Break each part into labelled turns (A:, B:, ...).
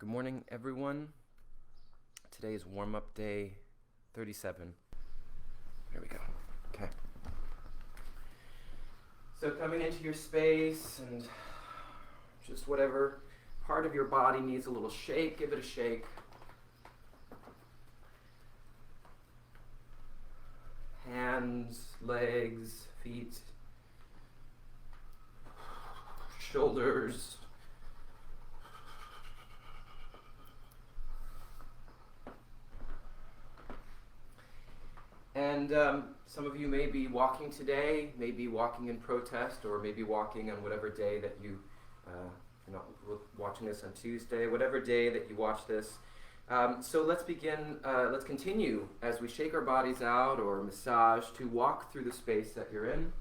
A: Good morning, everyone. Today is warm-up day 37. Here we go. Okay. So coming into your space and just whatever part of your body needs a little shake, give it a shake. Hands, legs, feet, shoulders. And some of you may be walking today, maybe walking in protest, or maybe walking on whatever day that you're not watching this on Tuesday, whatever day that you watch this. So let's begin, let's continue as we shake our bodies out or massage to walk through the space that you're in.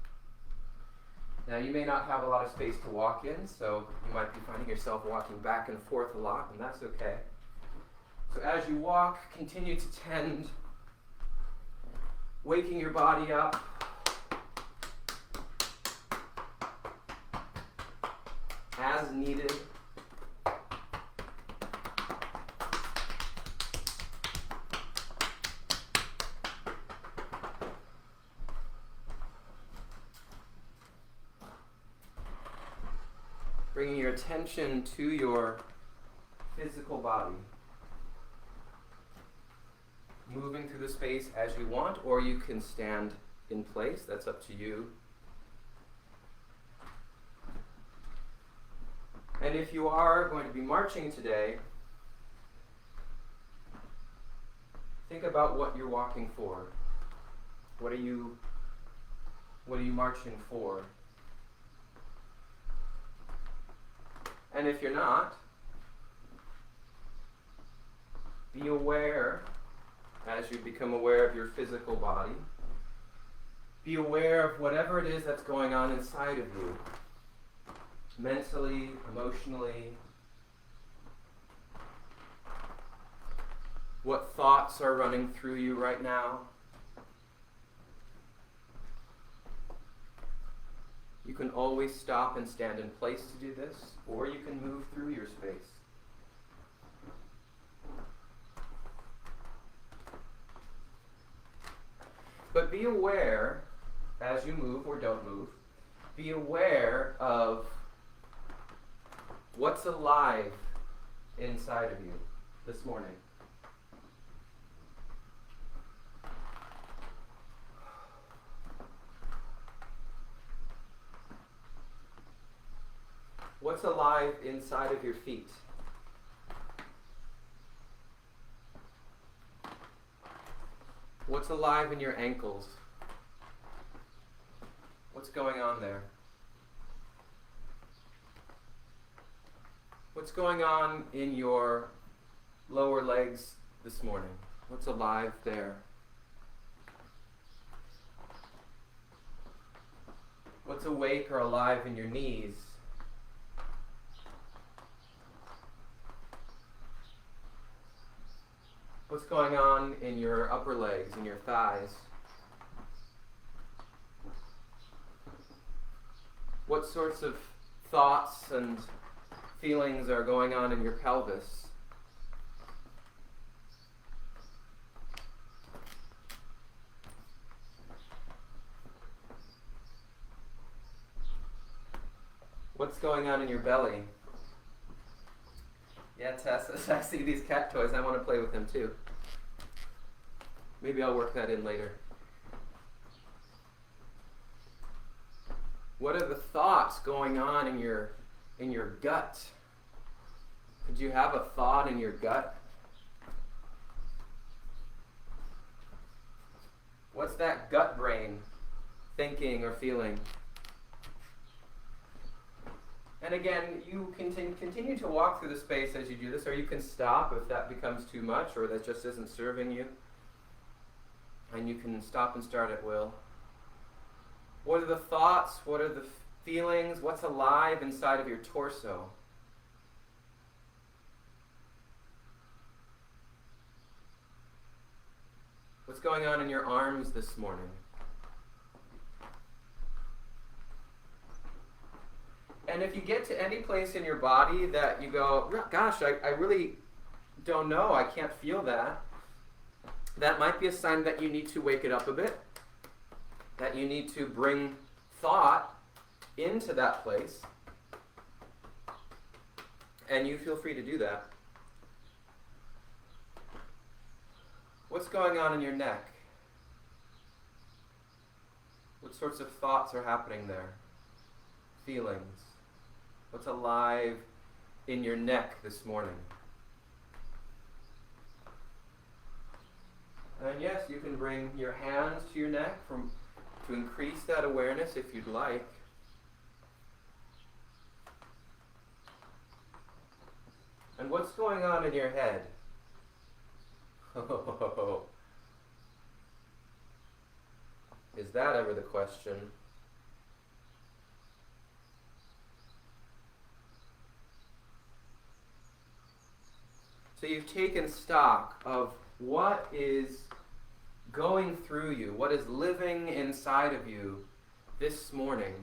A: Now you may not have a lot of space to walk in, so you might be finding yourself walking back and forth a lot, and that's okay. So as you walk, continue to tend waking your body up. As needed. Bringing your attention to your physical body. Moving through the space as you want, or you can stand in place. That's up to you. And if you are going to be marching today, think about what you're walking for. What are you marching for? And if you're not, be aware. As you become aware of your physical body, be aware of whatever it is that's going on inside of you, mentally, emotionally. What thoughts are running through you right now? You can always stop and stand in place to do this, or you can move through your space. But be aware, as you move or don't move, be aware of what's alive inside of you this morning. What's alive inside of your feet? What's alive in your ankles? What's going on there? What's going on in your lower legs this morning? What's alive there? What's awake or alive in your knees? What's going on in your upper legs, in your thighs? What sorts of thoughts and feelings are going on in your pelvis? What's going on in your belly? Yeah, Tess, as I see these cat toys, I want to play with them too. Maybe I'll work that in later. What are the thoughts going on in your gut? Could you have a thought in your gut? What's that gut brain thinking or feeling? And again, you can continue to walk through the space as you do this, or you can stop if that becomes too much or that just isn't serving you. And you can stop and start at will. What are the thoughts? What are the feelings? What's alive inside of your torso? What's going on in your arms this morning? And if you get to any place in your body that you go, gosh, I really don't know, I can't feel that, that might be a sign that you need to wake it up a bit, that you need to bring thought into that place. And you feel free to do that. What's going on in your neck? What sorts of thoughts are happening there? Feelings? What's alive in your neck this morning? And yes, you can bring your hands to your neck to increase that awareness if you'd like. And what's going on in your head? Is that ever the question? So you've taken stock of what is going through you, what is living inside of you this morning.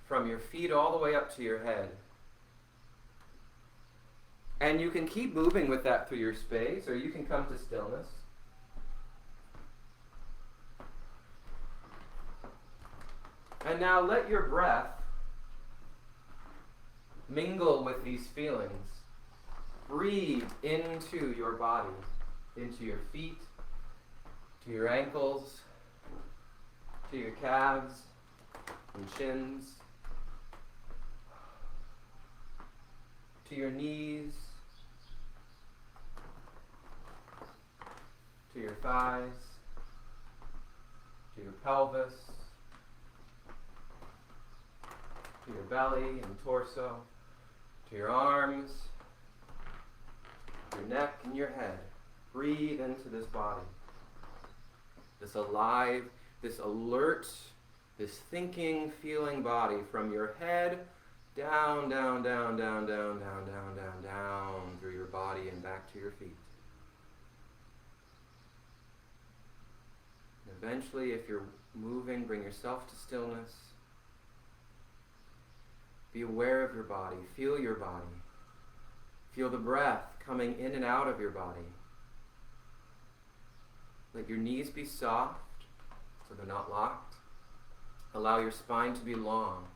A: From your feet all the way up to your head. And you can keep moving with that through your space, or you can come to stillness. And now let your breath mingle with these feelings. Breathe into your body, into your feet, to your ankles, to your calves and shins, to your knees, to your thighs, to your pelvis, to your belly and torso, to your arms, your neck and your head. Breathe into this body. This alive, this alert, this thinking, feeling body from your head down, down, down, down, down, down, down, down, down through your body and back to your feet. And eventually, if you're moving, bring yourself to stillness. Be aware of your body. Feel your body. Feel the breath coming in and out of your body. Let your knees be soft so they're not locked. Allow your spine to be long.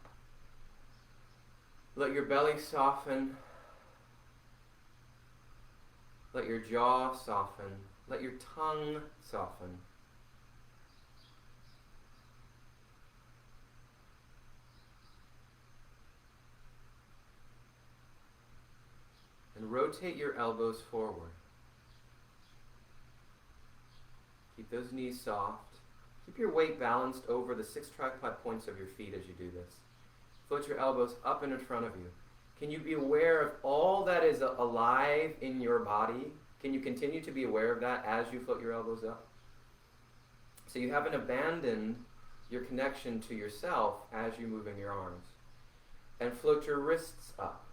A: Let your belly soften. Let your jaw soften. Let your tongue soften. And rotate your elbows forward. Keep those knees soft. Keep your weight balanced over the 6 tripod points of your feet as you do this. Float your elbows up and in front of you. Can you be aware of all that is alive in your body? Can you continue to be aware of that as you float your elbows up? So you haven't abandoned your connection to yourself as you move in your arms. And float your wrists up.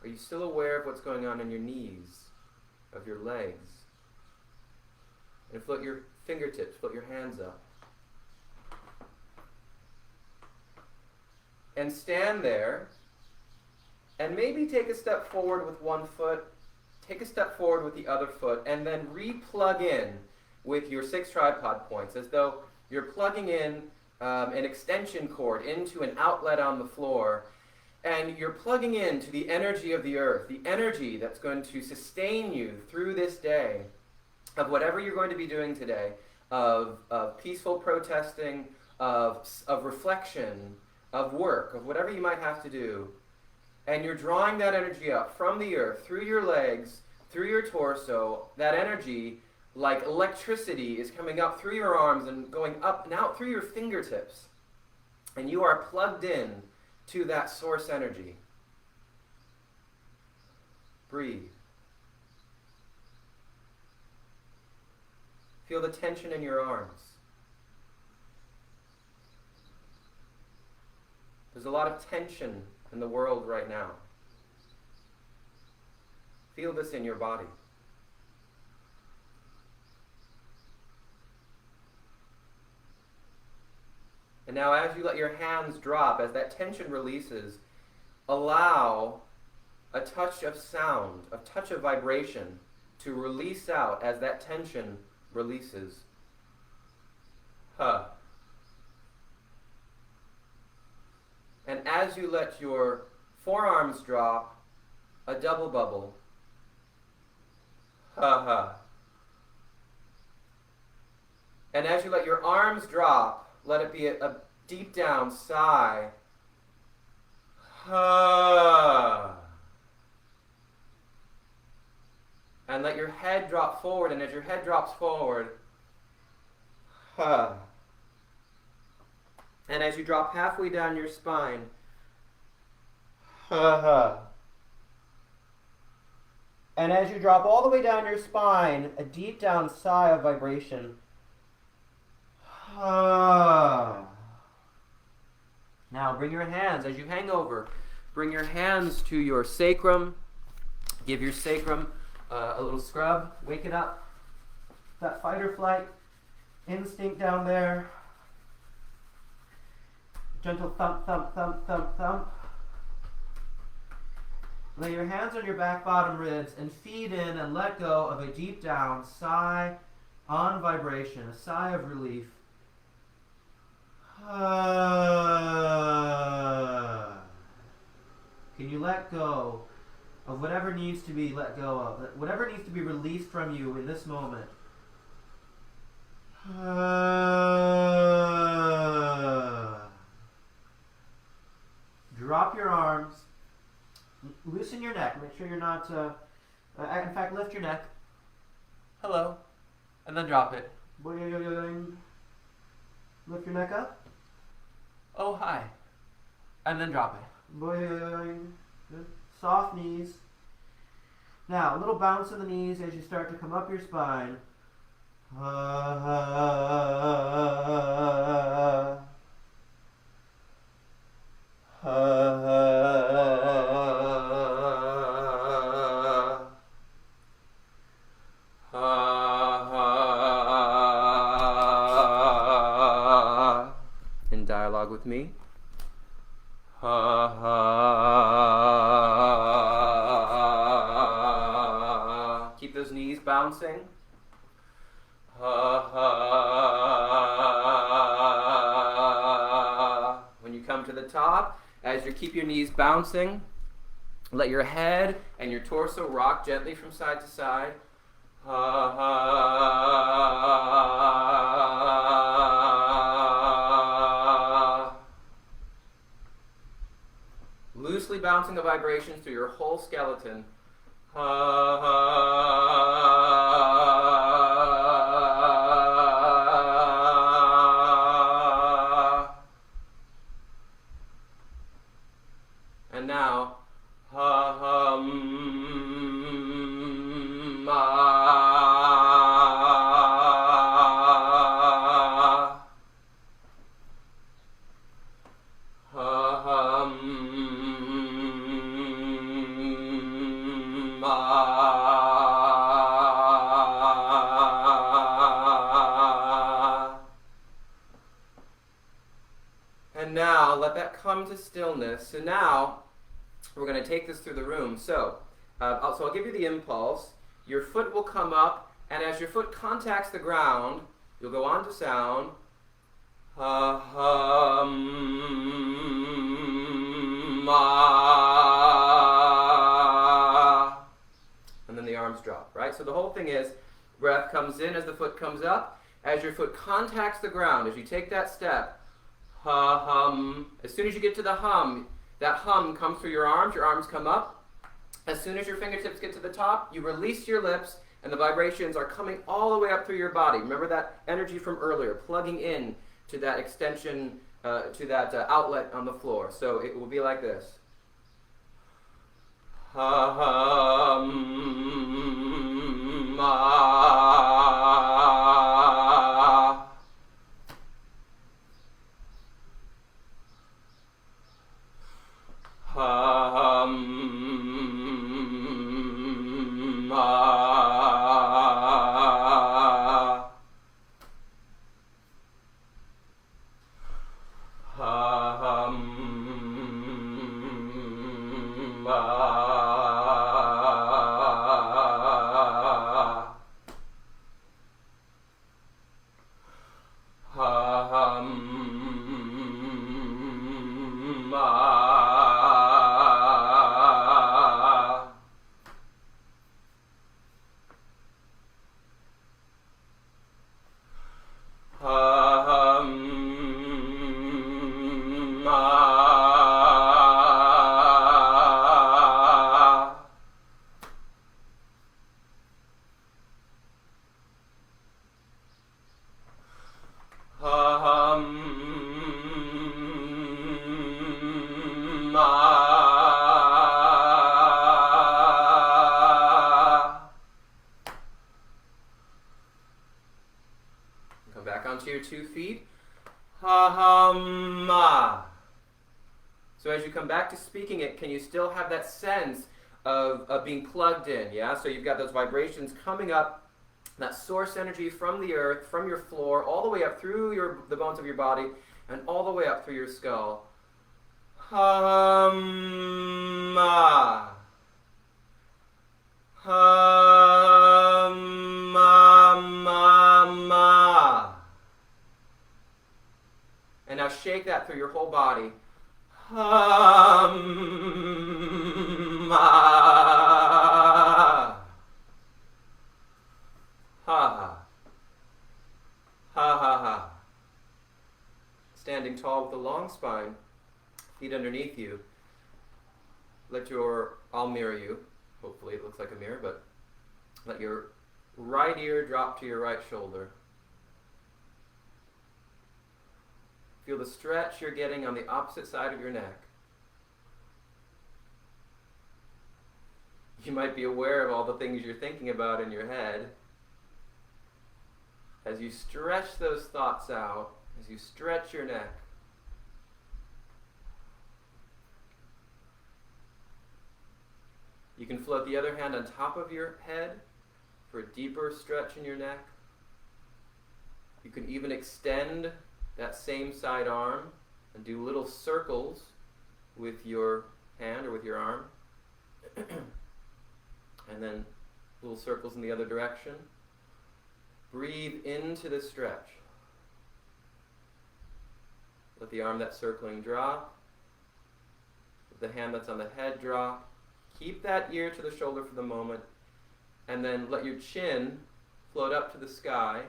A: Are you still aware of what's going on in your knees, of your legs? And float your fingertips, float your hands up. And stand there, and maybe take a step forward with one foot, take a step forward with the other foot, and then re-plug in with your 6 tripod points, as though you're plugging in an extension cord into an outlet on the floor, and you're plugging into the energy of the earth, the energy that's going to sustain you through this day, of whatever you're going to be doing today, of peaceful protesting, of reflection, of work, of whatever you might have to do. And you're drawing that energy up from the earth, through your legs, through your torso. That energy, like electricity, is coming up through your arms and going up and out through your fingertips. And you are plugged in to that source energy. Breathe. Feel the tension in your arms. There's a lot of tension in the world right now. Feel this in your body. And now as you let your hands drop, as that tension releases, allow a touch of sound, a touch of vibration to release out as that tension releases. Huh. And as you let your forearms drop, a double bubble. Ha ha. And as you let your arms drop, let it be a deep down sigh. Ha. And let your head drop forward, and as your head drops forward, ha. And as you drop halfway down your spine, ha ha. And as you drop all the way down your spine, a deep down sigh of vibration. Ha. Now bring your hands, as you hang over, bring your hands to your sacrum. Give your sacrum a little scrub. Wake it up. That fight or flight instinct down there. Gentle thump, thump, thump, thump, thump. Lay your hands on your back bottom ribs and feed in and let go of a deep down sigh on vibration, a sigh of relief. Can you let go of whatever needs to be let go of, whatever needs to be released from you in this moment? Drop your arms, loosen your neck, make sure you're not, in fact, lift your neck. Hello. And then drop it. Boing. Lift your neck up. Oh, hi. And then drop it. Boing. Good. Soft knees. Now, a little bounce in the knees as you start to come up your spine. In dialogue with me. Keep those knees bouncing. When you come to the top, as you keep your knees bouncing, let your head and your torso rock gently from side to side. Loosely bouncing the vibrations through your whole skeleton. And now, and now let that come to stillness. So now we're going to take this through the room. So I'll give you the impulse. Your foot will come up, and as your foot contacts the ground, you'll go on to sound. And then the arms drop, right? So the whole thing is, breath comes in as the foot comes up. As your foot contacts the ground, as you take that step, hum. As soon as you get to the hum, that hum comes through your arms come up. As soon as your fingertips get to the top, you release your lips, and the vibrations are coming all the way up through your body. Remember that energy from earlier, plugging in to that extension, to that outlet on the floor. So it will be like this. Back onto your 2 feet. Ha-ha-ma. So as you come back to speaking it, can you still have that sense of being plugged in, yeah? So you've got those vibrations coming up, that source energy from the earth, from your floor, all the way up through the bones of your body, and all the way up through your skull. Ha-ma. Ha-ma-ma-ma. And now shake that through your whole body. Ha-ma. Ha-ha. Ha-ha-ha. Standing tall with a long spine, feet underneath you. I'll mirror you. Hopefully it looks like a mirror, but let your right ear drop to your right shoulder. Feel the stretch you're getting on the opposite side of your neck. You might be aware of all the things you're thinking about in your head. As you stretch those thoughts out, as you stretch your neck, you can float the other hand on top of your head for a deeper stretch in your neck. You can even extend that same side arm and do little circles with your hand or with your arm. And then little circles in the other direction. Breathe into the stretch. Let the arm that's circling drop. Let the hand that's on the head drop. Keep that ear to the shoulder for the moment. And then let your chin float up to the sky.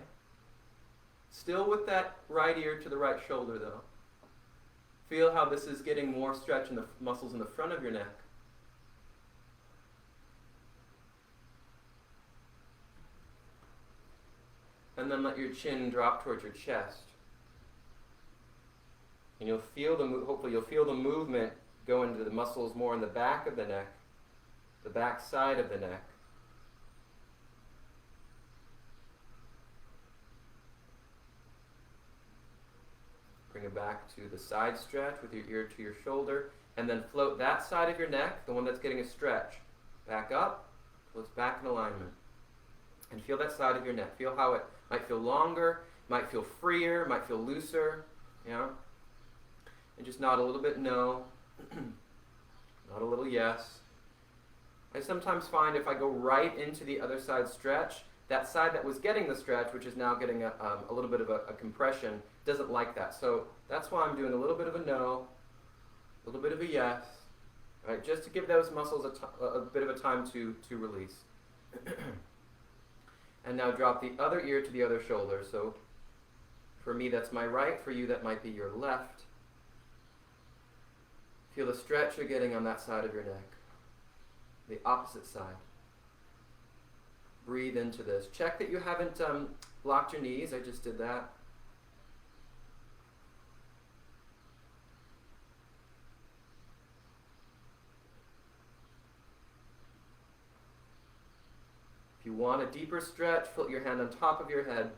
A: Still with that right ear to the right shoulder though. Feel how this is getting more stretch in the muscles in the front of your neck. And then let your chin drop towards your chest. And you'll feel hopefully you'll feel the movement go into the muscles more in the back of the neck, the back side of the neck. Bring it back to the side stretch with your ear to your shoulder, and then float that side of your neck, the one that's getting a stretch, back up till it's back in alignment. And feel that side of your neck. Feel how it might feel longer, might feel freer, might feel looser, yeah? And just nod a little bit no, nod a little yes. I sometimes find if I go right into the other side stretch, that side that was getting the stretch, which is now getting a little bit of a compression, doesn't like that. So that's why I'm doing a little bit of a no, a little bit of a yes, right? Just to give those muscles a bit of a time to release. And now drop the other ear to the other shoulder. So for me, that's my right. For you, that might be your left. Feel the stretch you're getting on that side of your neck. The opposite side. Breathe into this. Check that you haven't locked your knees. I just did that. If you want a deeper stretch, put your hand on top of your head.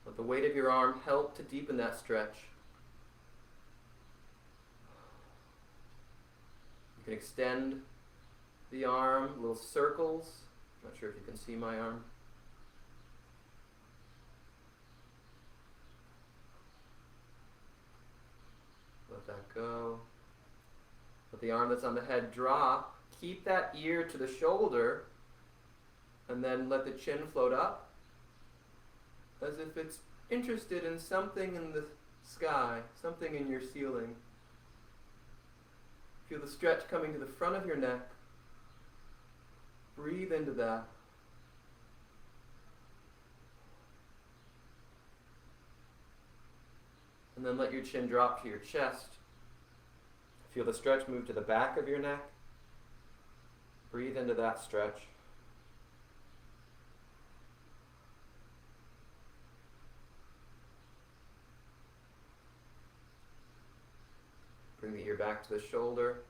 A: Let the weight of your arm help to deepen that stretch. You can extend the arm, little circles. Not sure if you can see my arm. Let that go. Let the arm that's on the head drop. Keep that ear to the shoulder, and then let the chin float up as if it's interested in something in the sky, something in your ceiling. Feel the stretch coming to the front of your neck. Breathe into that. And then let your chin drop to your chest. Feel the stretch move to the back of your neck. Breathe into that stretch. Bring the ear back to the shoulder,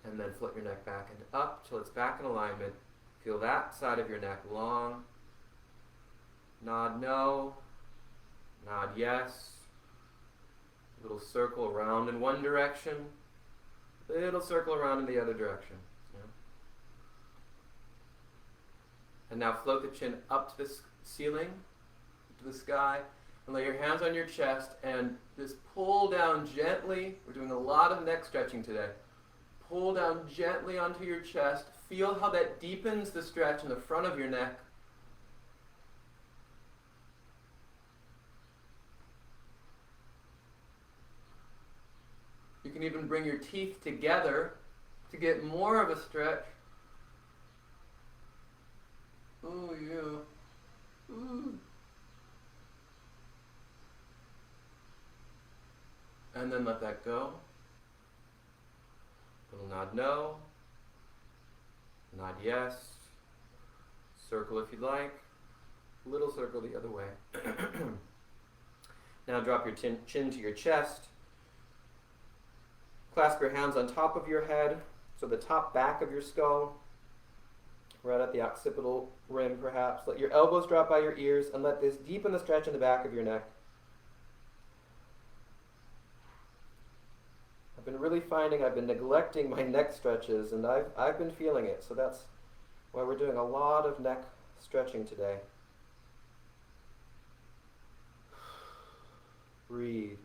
A: and then flip your neck back and up till it's back in alignment. Feel that side of your neck long. Nod no. Nod yes. Little circle around in one direction. Little circle around in the other direction. Yeah. And now float the chin up to the ceiling, to the sky, and lay your hands on your chest and just pull down gently. We're doing a lot of neck stretching today. Pull down gently onto your chest. Feel how that deepens the stretch in the front of your neck. You can even bring your teeth together to get more of a stretch. Oh, yeah. Ooh. And then let that go. Little nod no. Nod yes. Circle if you'd like. Little circle the other way. Now drop your chin to your chest. Clasp your hands on top of your head, so the top back of your skull, right at the occipital rim perhaps. Let your elbows drop by your ears and let this deepen the stretch in the back of your neck. I've been really finding I've been neglecting my neck stretches, and I've been feeling it, so that's why we're doing a lot of neck stretching today. Breathe.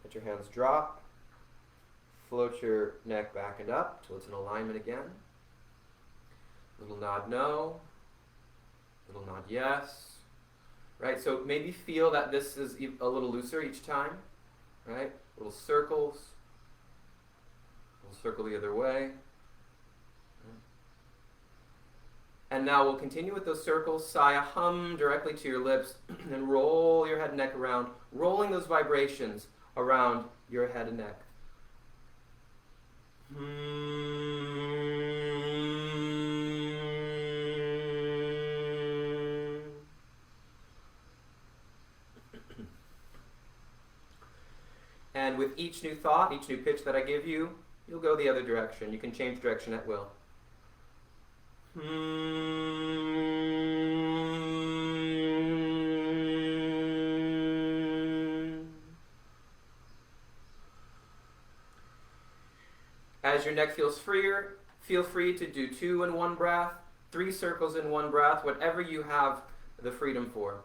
A: Let your hands drop. Float your neck back and up till it's in alignment again. Little nod no. Little nod yes. Right, so maybe feel that this is a little looser each time. Right, little circles. Little circle the other way. And now we'll continue with those circles. Sigh a hum directly to your lips and roll your head and neck around, rolling those vibrations around your head and neck. And with each new thought, each new pitch that I give you, you'll go the other direction. You can change direction at will. As your neck feels freer, feel free to do 2 in one breath, 3 circles in one breath, whatever you have the freedom for.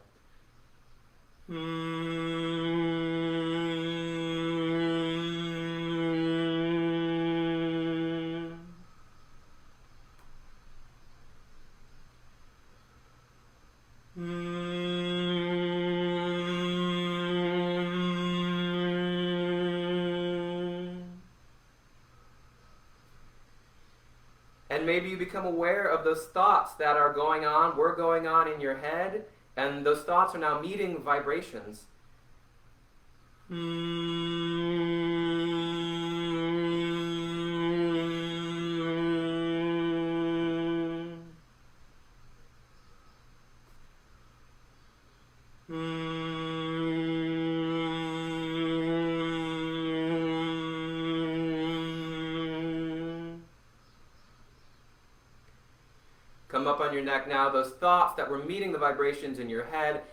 A: And maybe you become aware of those thoughts that are going on, were going on in your head, and those thoughts are now meeting vibrations. Come up on your neck now. Those thoughts that were meeting the vibrations in your head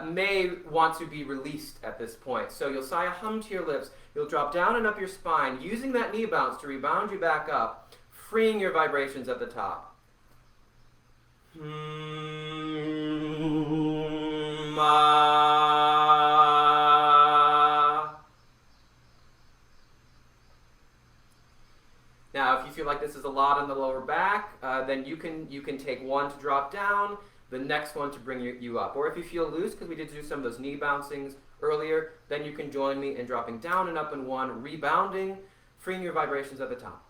A: may want to be released at this point. So you'll sigh a hum to your lips. You'll drop down and up your spine, using that knee bounce to rebound you back up, freeing your vibrations at the top. Now, if you feel like this is a lot in the lower back, then you can take one to drop down, the next one to bring you up. Or if you feel loose, because we did do some of those knee bouncings earlier, then you can join me in dropping down and up in one, rebounding, freeing your vibrations at the top.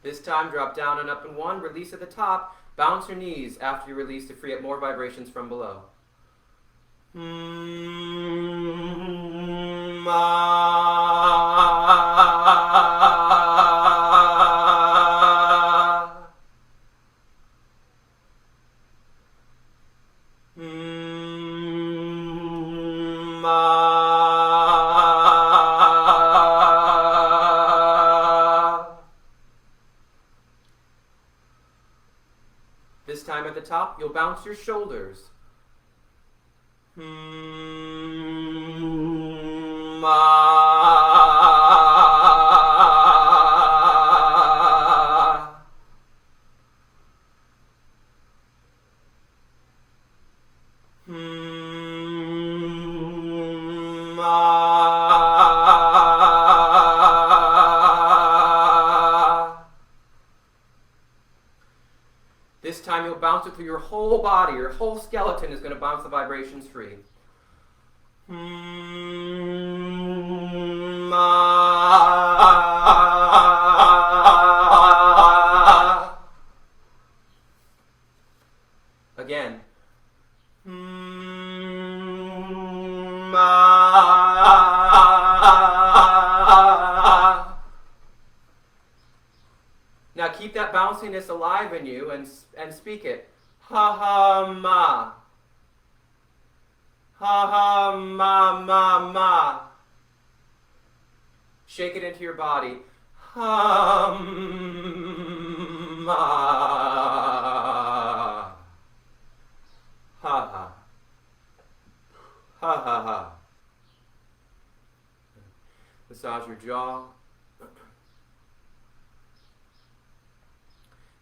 A: This time time, drop down and up in 1, release at the top, bounce your knees after you release to free up more vibrations from below. This time at the top, you'll bounce your shoulders. This time you'll bounce it through your whole body. Your whole skeleton is going to bounce the vibrations free. Again. Now keep that bounciness alive in you and speak it. Ha ha ma. Ha ha ma ma ma. Shake it into your body. Ha ma. Ha ha. Ha ha ha. Massage your jaw.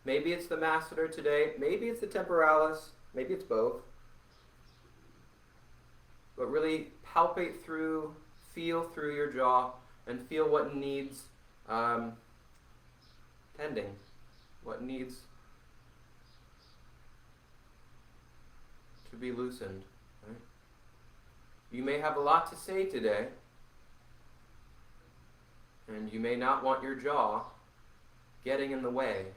A: Maybe it's the masseter today, maybe it's the temporalis, maybe it's both. But really palpate through, feel through your jaw, and feel what needs tending, what needs to be loosened. Right? You may have a lot to say today, and you may not want your jaw getting in the way.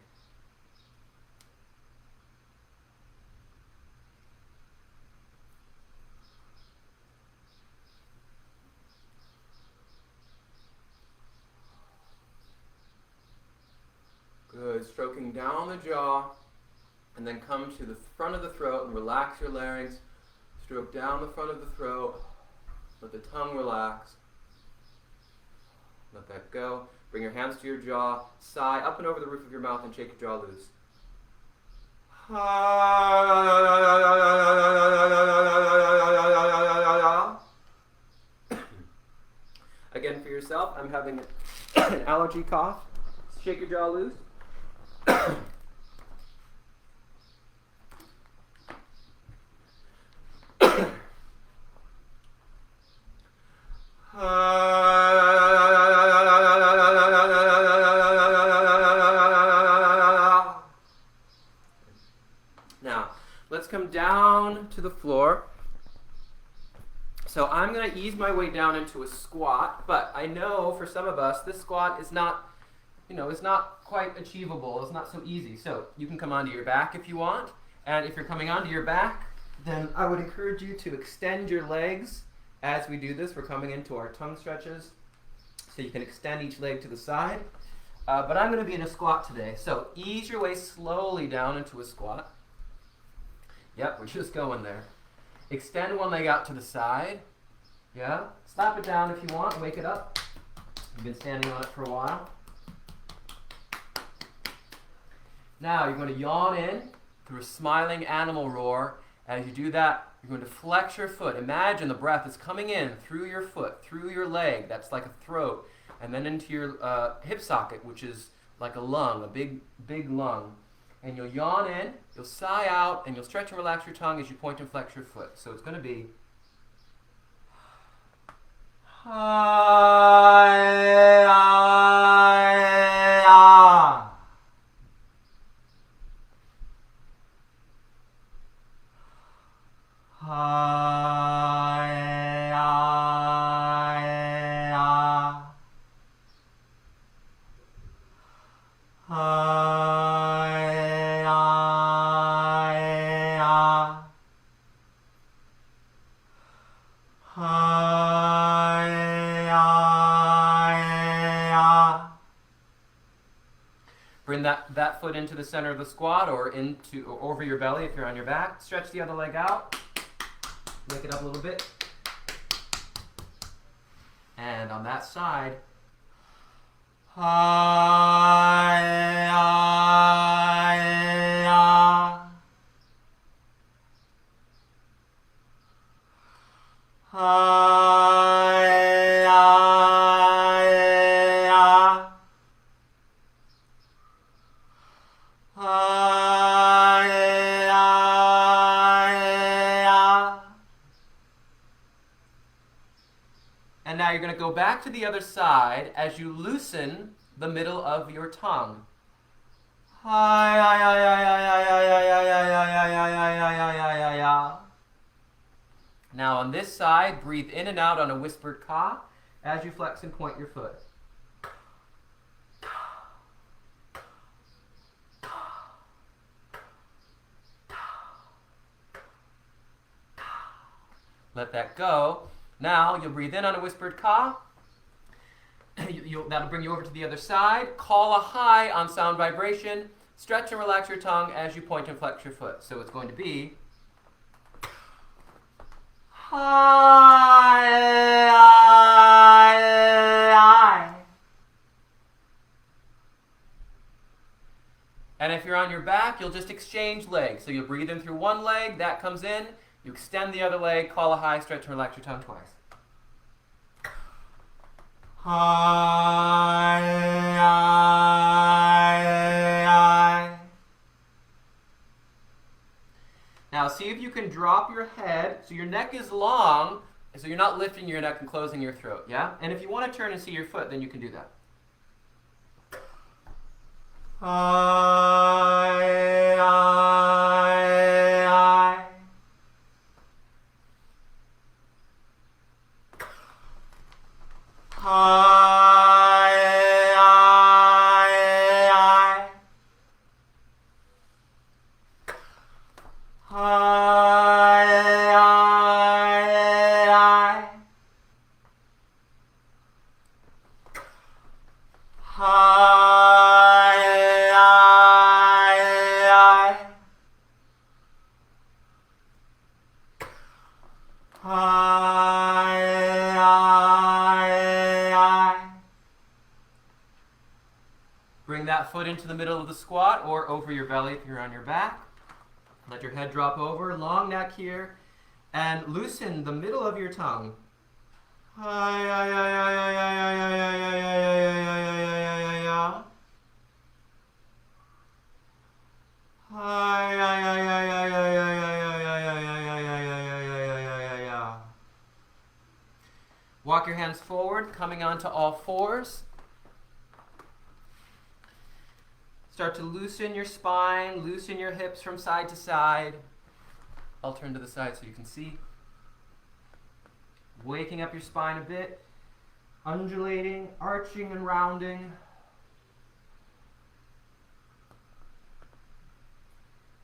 A: Good. Stroking down the jaw, and then come to the front of the throat and relax your larynx. Stroke down the front of the throat. Let the tongue relax. Let that go. Bring your hands to your jaw. Sigh up and over the roof of your mouth and shake your jaw loose. Again, for yourself, I'm having an allergy cough. Shake your jaw loose. Now, let's come down to the floor. So I'm going to ease my way down into a squat, but I know for some of us this squat is not, it's not quite achievable. It's not so easy. So you can come onto your back if you want, and if you're coming onto your back, then I would encourage you to extend your legs as we do this. We're coming into our tongue stretches, so you can extend each leg to the side. But I'm going to be in a squat today. So ease your way slowly down into a squat. Yep, we're just going there. Extend one leg out to the side. Yeah. Stop it down if you want. Wake it up. You've been standing on it for a while. Now you're going to yawn in through a smiling animal roar. As you do that, you're going to flex your foot. Imagine the breath is coming in through your foot, through your leg. That's like a throat. And then into your hip socket, which is like a lung, a big, big lung. And you'll yawn in, you'll sigh out, and you'll stretch and relax your tongue as you point and flex your foot. So it's going to be ha Bring that foot into the center of the squat or over your belly if you're on your back. Stretch the other leg out. Wake it up a little bit. And on that side, and now you're going to go back to the other side as you loosen the middle of your tongue. Now on this side, breathe in and out on a whispered ka as you flex and point your foot. Let that go. Now you'll breathe in on a whispered ka. That'll bring you over to the other side. Call a high on sound vibration. Stretch and relax your tongue as you point and flex your foot. So it's going to be and if you're on your back, you'll just exchange legs. So you'll breathe in through one leg, that comes in. You extend the other leg, call a high, stretch and relax your tongue twice. Now see if you can drop your head so your neck is long, so you're not lifting your neck and closing your throat, yeah? And if you want to turn and see your foot, then you can do that. Bring that foot into the middle of the squat or over your belly if you're on your back. Let your head drop over, long neck here, and loosen the middle of your tongue. Walk your hands forward, coming onto all fours. Start to loosen your spine, loosen your hips from side to side. I'll turn to the side so you can see. Waking up your spine a bit, undulating, arching and rounding.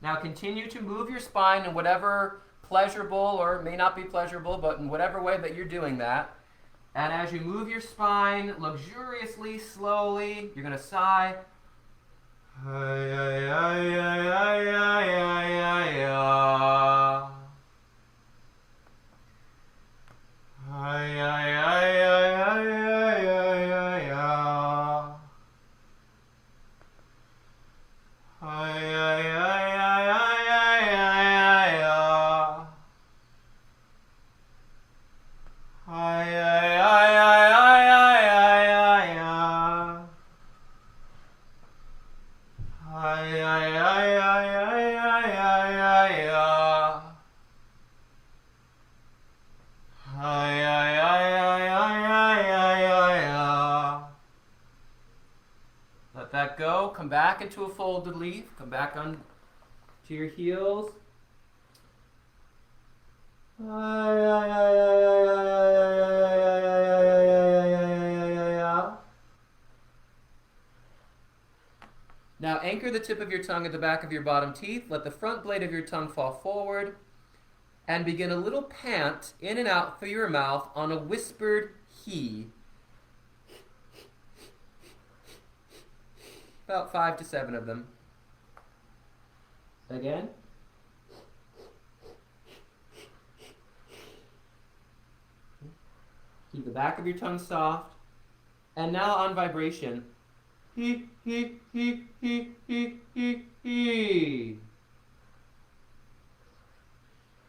A: Now continue to move your spine in whatever pleasurable or may not be pleasurable, but in whatever way that you're doing that. And as you move your spine luxuriously, slowly, you're going to sigh. Let that go. Come back into a folded leaf. Come back on to your heels. Now anchor the tip of your tongue at the back of your bottom teeth. Let the front blade of your tongue fall forward. and begin a little pant in and out through your mouth on a whispered he. About 5 to 7 of them. Again. Keep the back of your tongue soft. And now on vibration. He, he, he, he, he, he, he.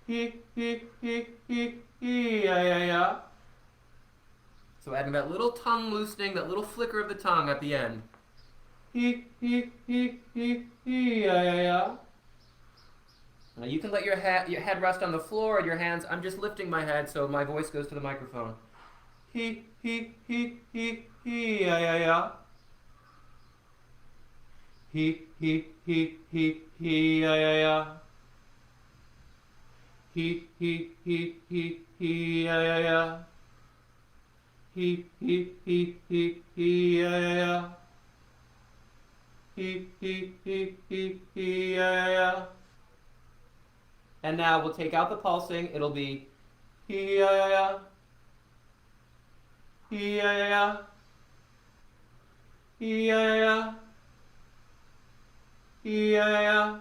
A: He, he, he, he, he, yeah, yeah, yeah. So adding that little tongue loosening, that little flicker of the tongue at the end. He, yeah, yeah, yeah. Now you can let your head rest on the floor and your hands. I'm just lifting my head so my voice goes to the microphone. He, yeah, yeah, yeah. He, yeah, yeah, yeah. He, yeah, yeah, yeah. He, yeah, yeah, yeah. He, yeah, yeah. And now we'll take out the pulsing. It'll be he, yeah, yeah, yeah. He, yeah, yeah, yeah. He, yeah, yeah, yeah. He, yeah, yeah, yeah.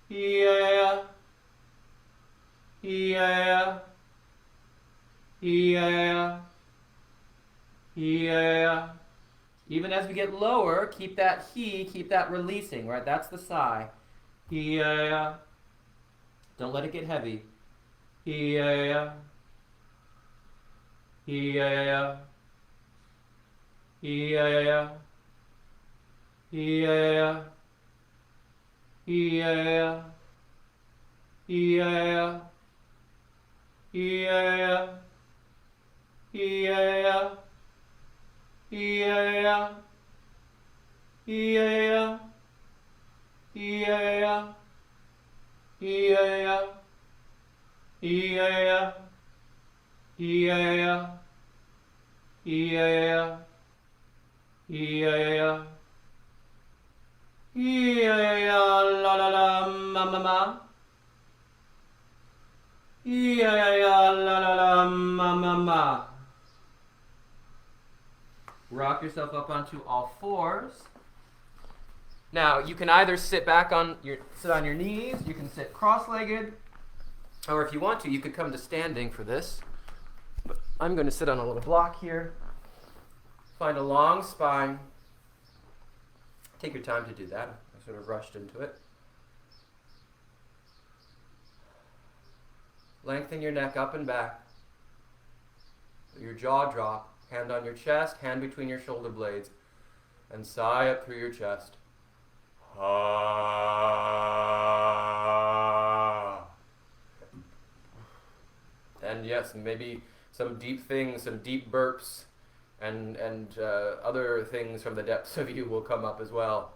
A: He, yeah, yeah, yeah. He, yeah, yeah, yeah. He, yeah, yeah, yeah. He, yeah, yeah, yeah. Even as we get lower, keep that releasing, right? That's the sigh. He, yeah, yeah, yeah. Don't let it get heavy. He, yeah, yeah, yeah. He, yeah, yeah, yeah. He, yeah, yeah, yeah. He, yeah, yeah, yeah. He, yeah, yeah, yeah. He, yeah, yeah, yeah. He, yeah, yeah, yeah. He, yeah, yeah, yeah. He, yeah, yeah, yeah. He, yeah, yeah, yeah. He, yeah, yeah, yeah. He, yeah, yeah, yeah. He, yeah, yeah, yeah. He, yeah, yeah, yeah. He, yeah, yeah, yeah. He, yeah, yeah, yeah. He, yeah, yeah, yeah. La la la, ma ma ma. He, yeah, yeah, yeah. La la la, ma ma ma. Rock yourself up onto all fours. Now you can either sit on your knees. You can sit cross-legged, or if you want to, you could come to standing for this. But I'm going to sit on a little block here. Find a long spine. Take your time to do that. I sort of rushed into it. Lengthen your neck up and back. Your jaw drop. Hand on your chest, hand between your shoulder blades. And sigh up through your chest. Ah. And yes, maybe some deep things, some deep burps, and other things from the depths of you will come up as well.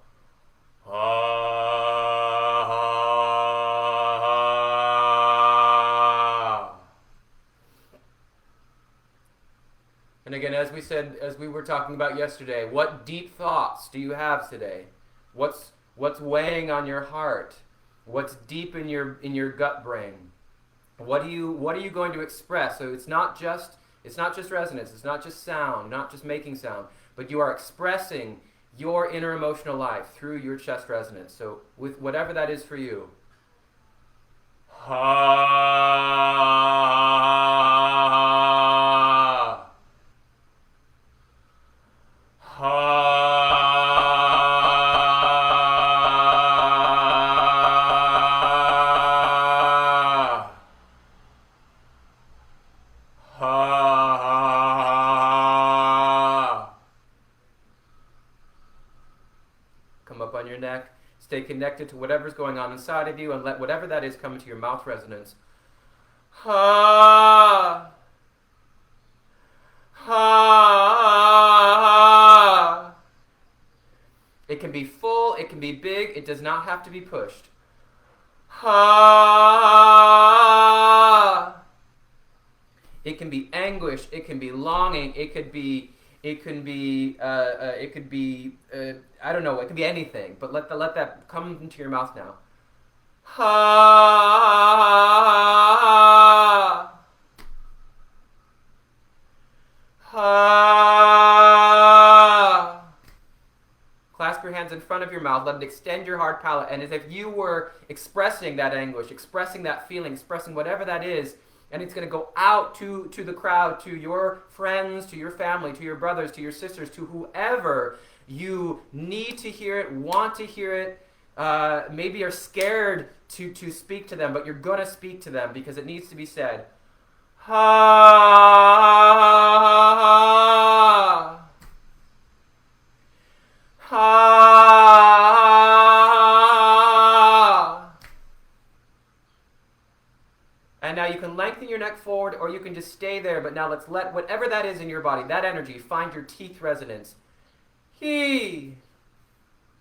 A: And again, as we were talking about yesterday, what deep thoughts do you have today? What's weighing on your heart? What's deep in your gut brain? What are you going to express? So it's not just resonance, it's not just sound, not just making sound, but you are expressing your inner emotional life through your chest resonance. So with whatever that is for you. Come up on your neck. Stay connected to whatever's going on inside of you and let whatever that is come into your mouth resonance. Ha. Ha. It can be full, it can be big, it does not have to be pushed. Ha. It can be anguish, it can be longing, it could be I don't know, it can be anything, but let that come into your mouth now. Ha. your hands in front of your mouth. Let it extend your hard palate. And as if you were expressing that anguish, expressing that feeling, expressing whatever that is, and it's going to go out to the crowd, to your friends, to your family, to your brothers, to your sisters, to whoever you need to hear it, want to hear it, maybe are scared to speak to them, but you're going to speak to them because it needs to be said. Ha. Ha. And now you can lengthen your neck forward, or you can just stay there, but now let's let whatever that is in your body, that energy, find your teeth resonance. He.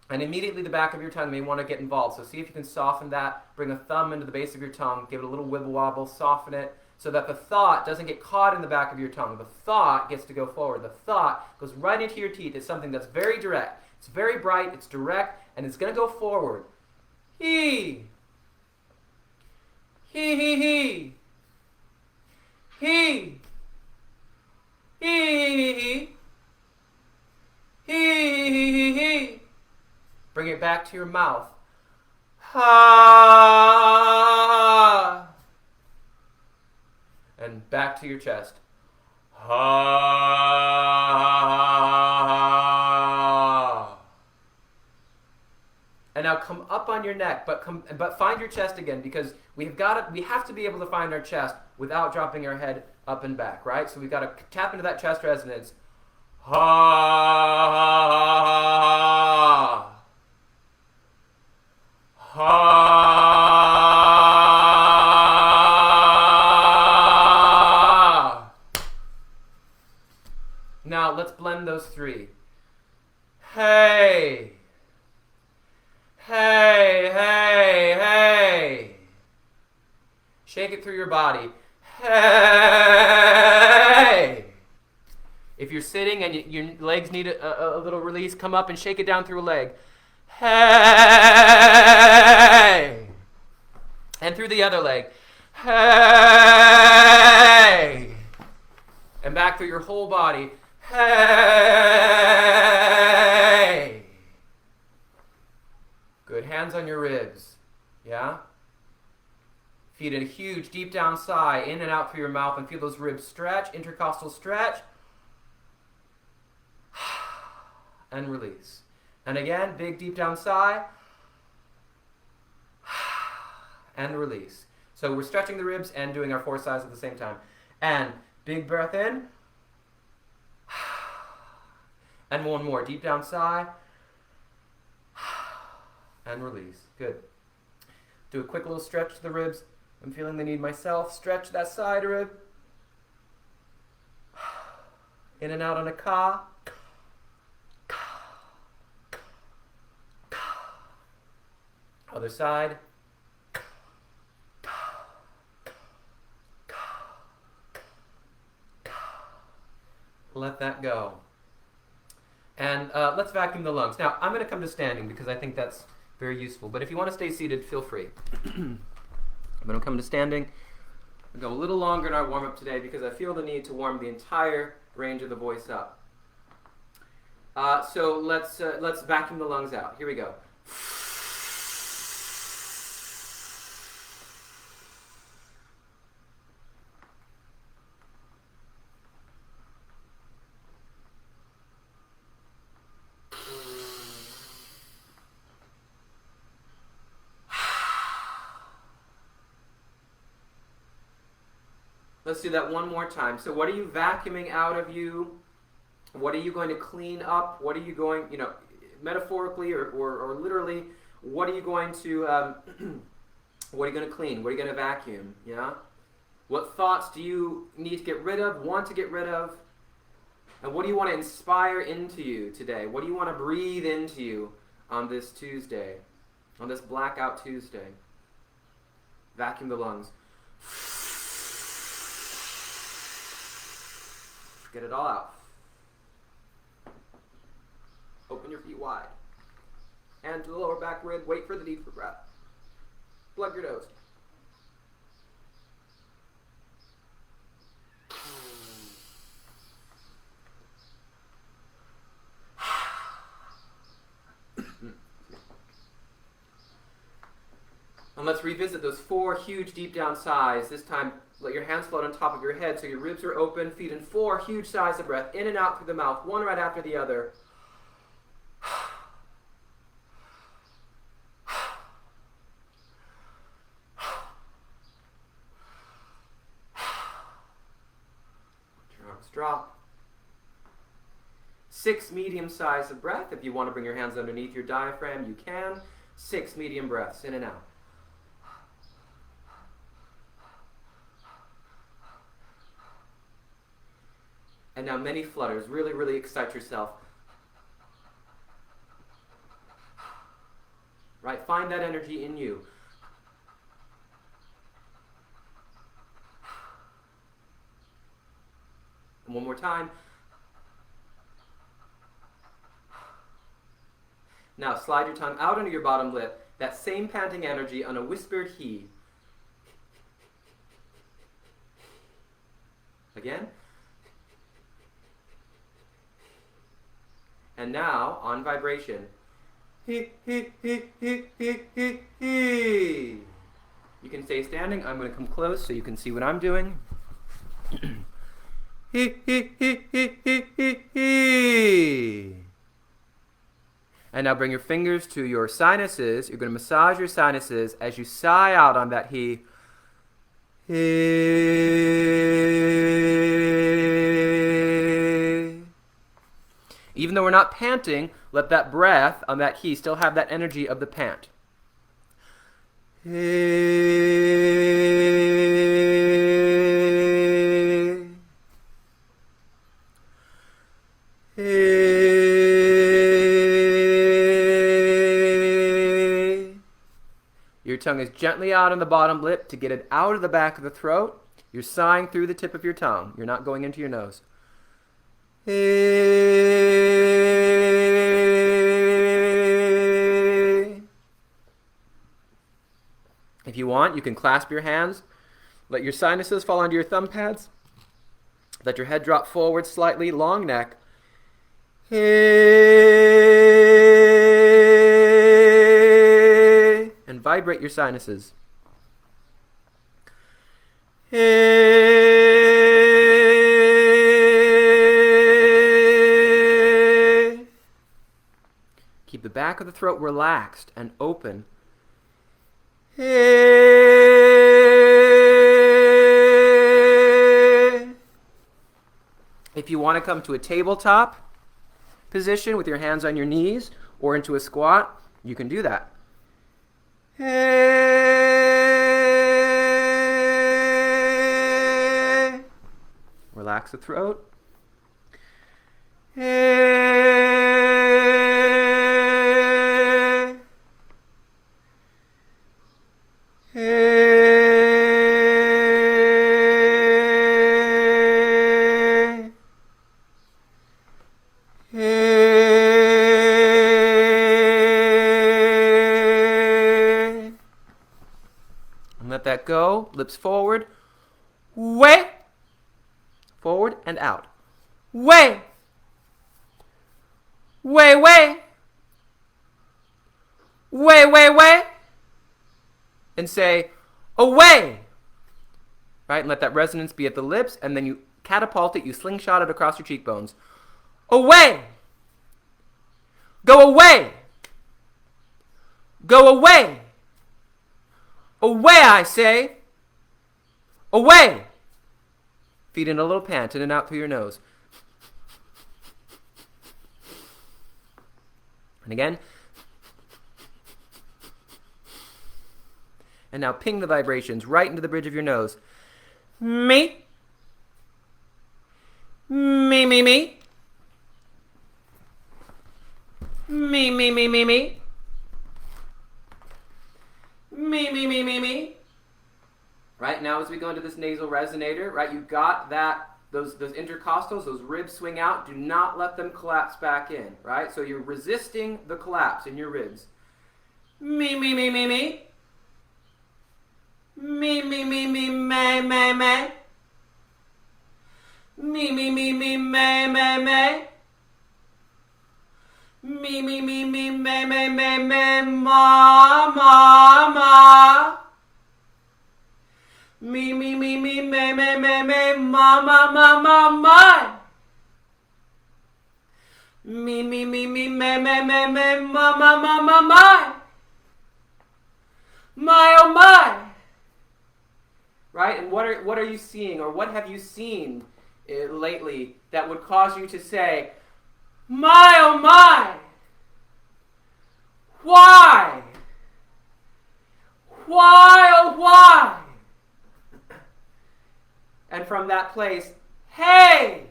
A: And immediately the back of your tongue may want to get involved. So see if you can soften that. Bring a thumb into the base of your tongue. Give it a little wibble wobble. Soften it so that the thought doesn't get caught in the back of your tongue. The thought gets to go forward. The thought goes right into your teeth. It's something that's very direct. It's very bright. It's direct. And it's going to go forward. He. He, he, he. He. He, he, he. He, he, he, he. Bring it back to your mouth. Ha. And back to your chest. Ha. And now come up on your neck, but find your chest again, because we have to be able to find our chest without dropping our head up and back, right? So we've got to tap into that chest resonance. Ha. Ha. Now let's blend those three. Hey. Hey, hey, hey. Shake it through your body. Hey. If you're sitting and your legs need a little release, come up and shake it down through a leg. Hey! And through the other leg. Hey! And back through your whole body. Hey! Good. Hands on your ribs. Yeah? Feed a huge deep down sigh in and out through your mouth and feel those ribs stretch, intercostal stretch. And release. And again, big deep down sigh. And release. So we're stretching the ribs and doing our 4 sighs at the same time. And big breath in. And one more. Deep down sigh. And release. Good. Do a quick little stretch to the ribs. I'm feeling the need myself. Stretch that side rib. In and out on a ka. Other side. Let that go. And let's vacuum the lungs. Now, I'm going to come to standing because I think that's very useful. But if you want to stay seated, feel free. I'm going to come to standing. I'll go a little longer in our warm-up today because I feel the need to warm the entire range of the voice up. So let's vacuum the lungs out. Here we go. Let's do that one more time. So what are you vacuuming out of you? What are you going to clean up? What are you going, metaphorically or literally, what are you going to, what are you going to clean? What are you going to vacuum? Yeah? What thoughts do you need to get rid of, want to get rid of? And what do you want to inspire into you today? What do you want to breathe into you on this Tuesday, on this blackout Tuesday? Vacuum the lungs. Get it all out. Open your feet wide. Hand to the lower back rib. Wait for the deeper breath. Plug your nose. let's revisit those 4 huge deep down sighs. This time, let your hands float on top of your head so your ribs are open. Feed in 4 huge sighs of breath, in and out through the mouth, one right after the other. Let your arms drop. 6 medium sighs of breath. If you want to bring your hands underneath your diaphragm, you can. 6 medium breaths, in and out. And now many flutters. Really, really excite yourself. Right? Find that energy in you. And one more time. Now slide your tongue out under your bottom lip. That same panting energy on a whispered he. Again. And now, on vibration, he, he, he, he, he, he, he. You can stay standing. I'm going to come close so you can see what I'm doing. He, he, he, he, he, he, he. And now bring your fingers to your sinuses. You're going to massage your sinuses as you sigh out on that he. Even though we're not panting, let that breath on that he still have that energy of the pant. Your tongue is gently out on the bottom lip to get it out of the back of the throat. You're sighing through the tip of your tongue. You're not going into your nose. If you want, you can clasp your hands. Let your sinuses fall onto your thumb pads. Let your head drop forward slightly, long neck. And vibrate your sinuses. Keep the back of the throat relaxed and open. If you want to come to a tabletop position with your hands on your knees or into a squat, you can do that. Relax the throat. Let that go. Lips forward. Way. Forward and out. Way. Way, way. Way, way, way. And say, away. Right? And let that resonance be at the lips, and then you catapult it, you slingshot it across your cheekbones. Away. Go away. Go away. Away, I say. Away. Feed in a little pant in and out through your nose. And again. And now ping the vibrations right into the bridge of your nose. Me. Me, me, me. Me, me, me, me, me. Me, me, me, me, me. Right, now as we go into this nasal resonator, right, you got that, those intercostals, those ribs swing out. Do not let them collapse back in, right? So you're resisting the collapse in your ribs. Me, me, me, me, me. Me, me, me, me, me, me, me. Me, me, me, me, me, me, me. Me, me, me, me, me, me, me, me, ma, ma, ma. Me, me, me, me, me, me, me, me, ma, ma, ma, ma, my. Me, me, me, me, me, me, me, me, ma, ma, ma, ma, my. My, oh my. Right? And what are you seeing, or what have you seen lately that would cause you to say, my, oh my. Why? Why, oh why? And from that place, hey!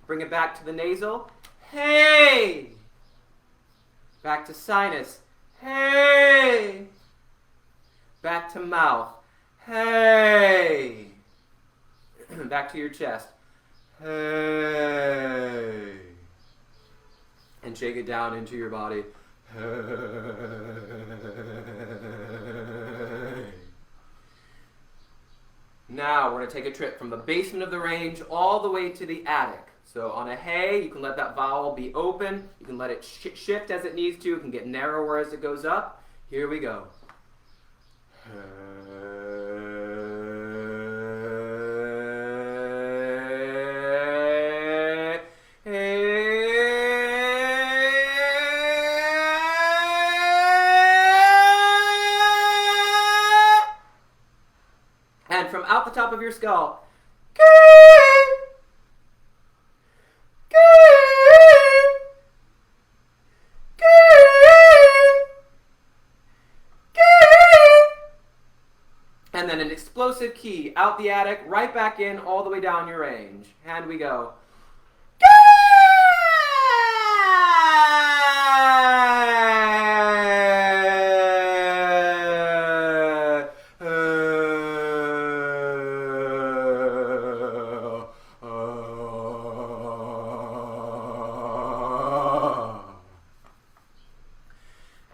A: Bring it back to the nasal, hey! Back to sinus, hey! Back to mouth, hey! Back to your chest, hey! And shake it down into your body, Now we're going to take a trip from the basement of the range all the way to the attic. So on a hey, you can let that vowel be open. You can let it shift as it needs to. It can get narrower as it goes up. Here we go. From out the top of your skull, and then an explosive key out the attic, right back in, all the way down your range. And we go.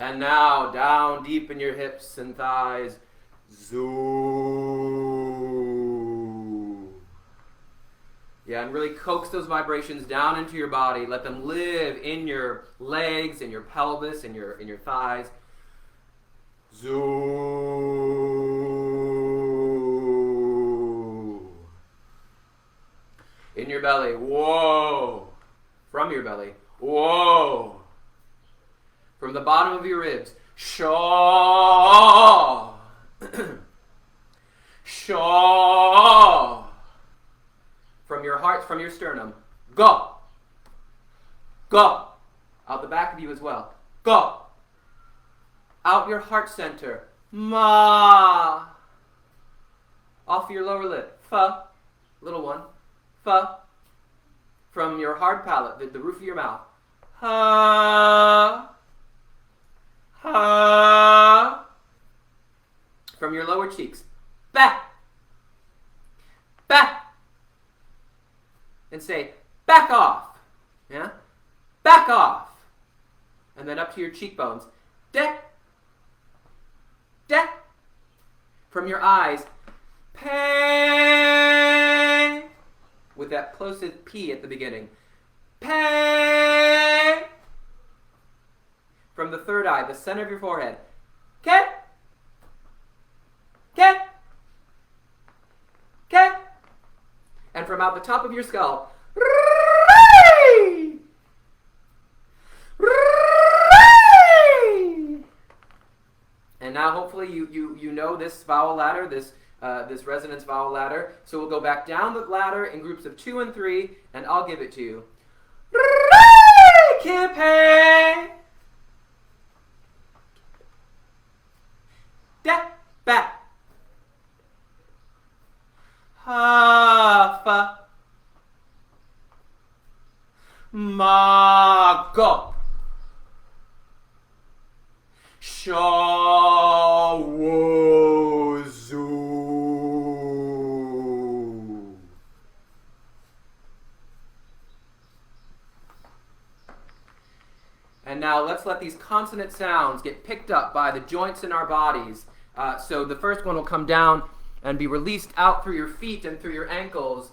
A: And now, down deep in your hips and thighs, zoo. Yeah, and really coax those vibrations down into your body. Let them live in your legs, in your pelvis, in your thighs. Zoo. In your belly, whoa. From your belly, whoa. From the bottom of your ribs, shaw. Shaw. From your heart, from your sternum, go. Go. Out the back of you as well, go. Out your heart center, ma. Off your lower lip, fa. Little one, fa. From your hard palate, the roof of your mouth, ha. Ha. From your lower cheeks, back, back, and say, back off, yeah, back off, and then up to your cheekbones, deck, deck, from your eyes, pay, with that plosive P at the beginning, pay. From the third eye, the center of your forehead. Okay? Okay? Okay? And from out the top of your skull. And now hopefully you know this vowel ladder, this resonance vowel ladder. So we'll go back down the ladder in groups of 2 and 3, and I'll give it to you. Campaign. Back. Ha, fa. Ma, go. Sha, wo, zoo. And now let's let these consonant sounds get picked up by the joints in our bodies. So the first one will come down and be released out through your feet and through your ankles.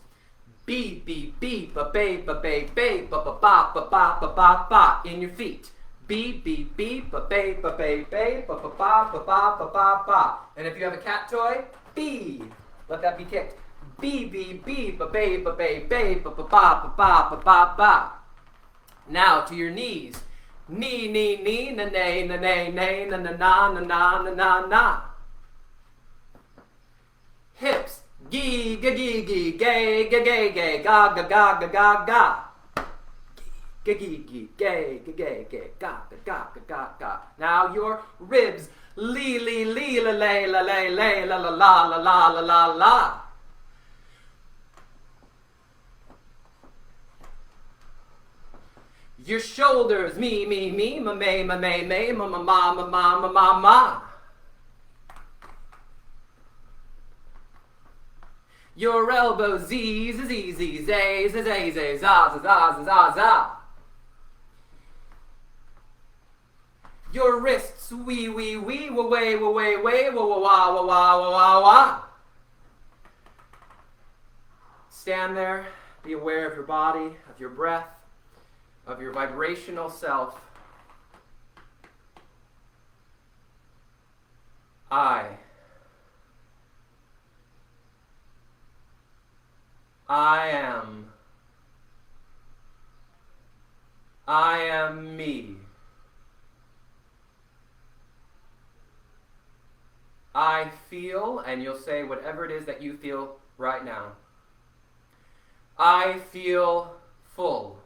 A: Beep, beep, beep, ba, ba, ba, ba, ba, ba, ba, ba, ba, ba, ba, ba, ba, in your feet. Beep, beep, beep, ba ba ba ba ba ba ba ba ba ba ba ba ba. And if you have a cat toy, bee. Let that be kicked. Bee, bee, bee, ba ba ba ba ba ba ba ba ba ba ba ba. Now to your knees. Knee, knee, knee, na nay, na nay, nay, na na na na na na na na. Hips. Gee, ga, gee, gee, gay, ga, gay, gay, ga, ga, ga, ga, ga, ga. Gee, gee, gee, gay, ga, gay, gay, ga, ga, ga, ga, ga, ga. Now your ribs. Lee, lee, lee, la, lay, la, lay, lay, la, la, la, la, la, la, la, la. Your shoulders, me, ma, may, ma, may, ma, ma, ma, ma, ma, ma, ma, ma. Your elbows, z, z, z, z, zay, z, zay, zay, za, za, za, za, za. Your wrists, wee, wee, wee, wa, way, wa, way, way, wa, wa, wa, wa, wa, wa, wa, wa. Stand there, be aware of your body, of your breath, of your vibrational self. I am me. I feel, and you'll say whatever it is that you feel right now. I feel full.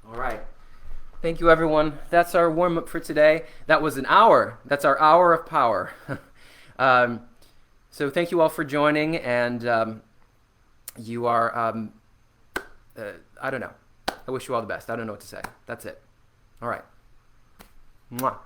A: All right. Thank you, everyone. That's our warm-up for today. That was an hour. That's our hour of power. So thank you all for joining, and you are, I don't know. I wish you all the best. I don't know what to say. That's it. All right. Mwah.